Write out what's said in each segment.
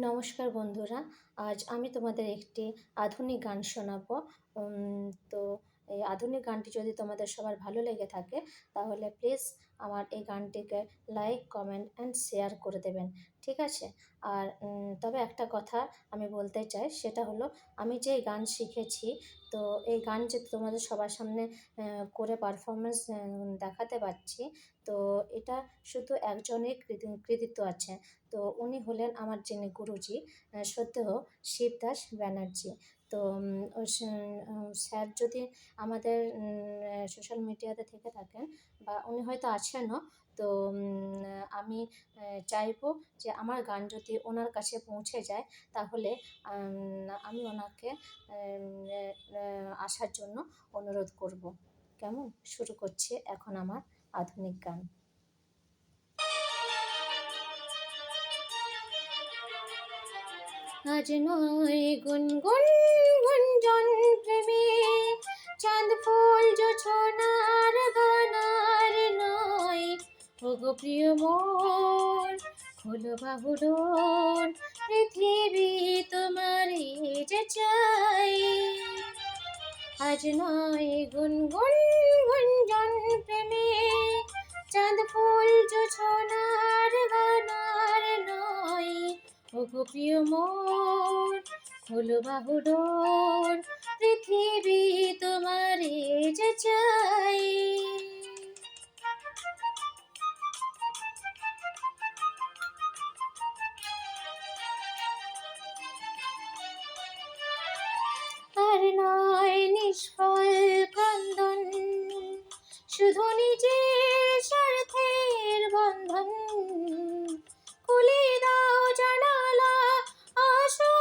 নমস্কার বন্ধুরা, আজ আমি তোমাদের একটি আধুনিক গান শোনাবো। তো এই আধুনিক গানটি যদি তোমাদের সবার ভালো লেগে থাকে তাহলে প্লিজ আমার এই গানটিকে লাইক, কমেন্ট অ্যান্ড শেয়ার করে দেবেন, ঠিক আছে? আর তবে একটা কথা আমি বলতে চাই, সেটা হলো আমি যে গান শিখেছি, তো এই গান যে তোমাদের সবার সামনে করে পারফরমেন্স দেখাতে পারছি, তো এটা শুধু একজনের কৃতিত্ব আছে। তো উনি হলেন আমার যিনি গুরুজি, সদ্যহ শিবদাস ব্যানার্জি। তো স্যার যদি আমাদের সোশ্যাল মিডিয়াতে থেকে থাকেন বা উনি হয়তো আছেনও, তো আমি চাইবো যে আমার গান যদি ওনার কাছে পৌঁছে যায় তাহলে আমি ওনাকে আসার জন্য অনুরোধ করব। কেমন? শুরু করছি এখন আমার আধুনিক গান। আজ নয় গুনগুন গুঞ্জন প্রেমে, চাঁদ ফুল জোছনার গানার নয়। ওগো প্রিয় মোর, খোলো বাহুডোর, পৃথিবী তোমারই যে চাই। আজ নয় গুনগুন গুঞ্জন প্রেমে, চাঁদ ফুল জোছনার গানার নয়। ওগো প্রিয় মোর, খোলো বাহুডোর, পৃথিবী তোমারে যে চাই। আর নয় নিষ্ফল ক্রন্দন, শুধু নিজের স্বার্থের বন্ধন। খুলে দাও জানালা, আসো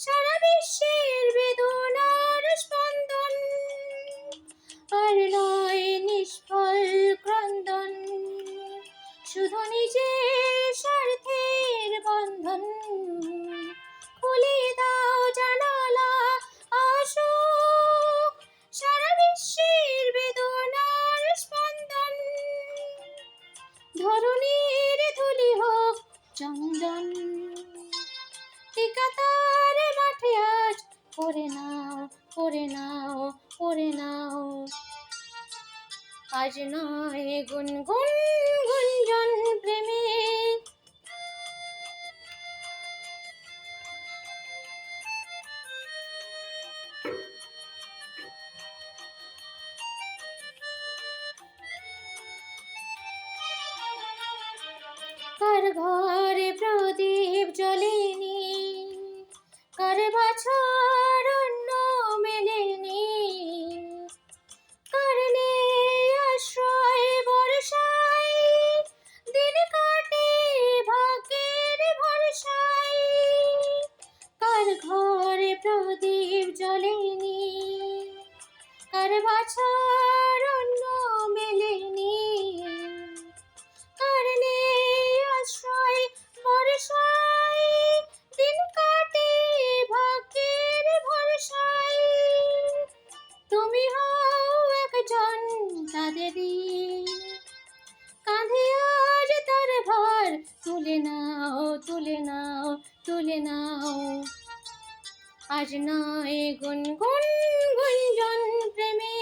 সারা বিশ্বের বেদনার স্পন্দন। আর নয় নিষ্ফল ক্রন্দন, শুধু নিজের স্বার্থের বন্ধন। খুলে দাও জানালা, আসো সারা বিশ্বের বেদনার স্পন্দন। ধরণীর ধুলি হোক চন্দন, টিকাতার মাঠে আজ পড়ে নাও, পড়ে নাও, পড়ে নাও। আজ নয় গুনগুন গুঞ্জন প্রেমে, কার ঘরে প্রদীপ জ্বলেনি, কার বাছার অন্ন মেলেনি। কার নেই আশ্রয় বর্ষায়, দিন কাটে ভাগ্যের ভরসায়। কার ঘরে প্রদীপ জ্বলেনি, কার বাছার অন্ন মেলেনি। কার নেই আশ্রয় বর্ষায়, দিন কাটে ভাগ্যের ভরসায়। তুমি হও একজন তাদেরই, কাঁধে আজ তার ভার তুলে নাও, তুলে নাও, তুলে নাও। আজ নয় গুনগুন গুঞ্জন প্রেমে,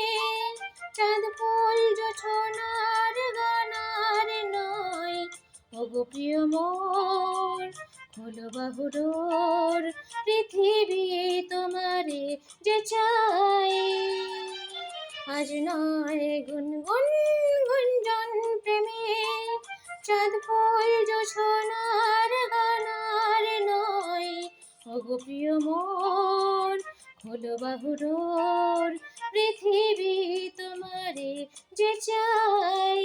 চাঁদ ফুল জোছনার গানার নয়। ওগো প্রিয় মোর, খোলো বাহুডোর, পৃথিবী তোমারে যে চাই। আজ নয় গুনগুন গুঞ্জন প্রেমে, চাঁদ ফুল জোছনার গানার নয়। ওগো প্রিয় মোর, খোলো বাহুডোর, পৃথিবী তোমারে যে চাই।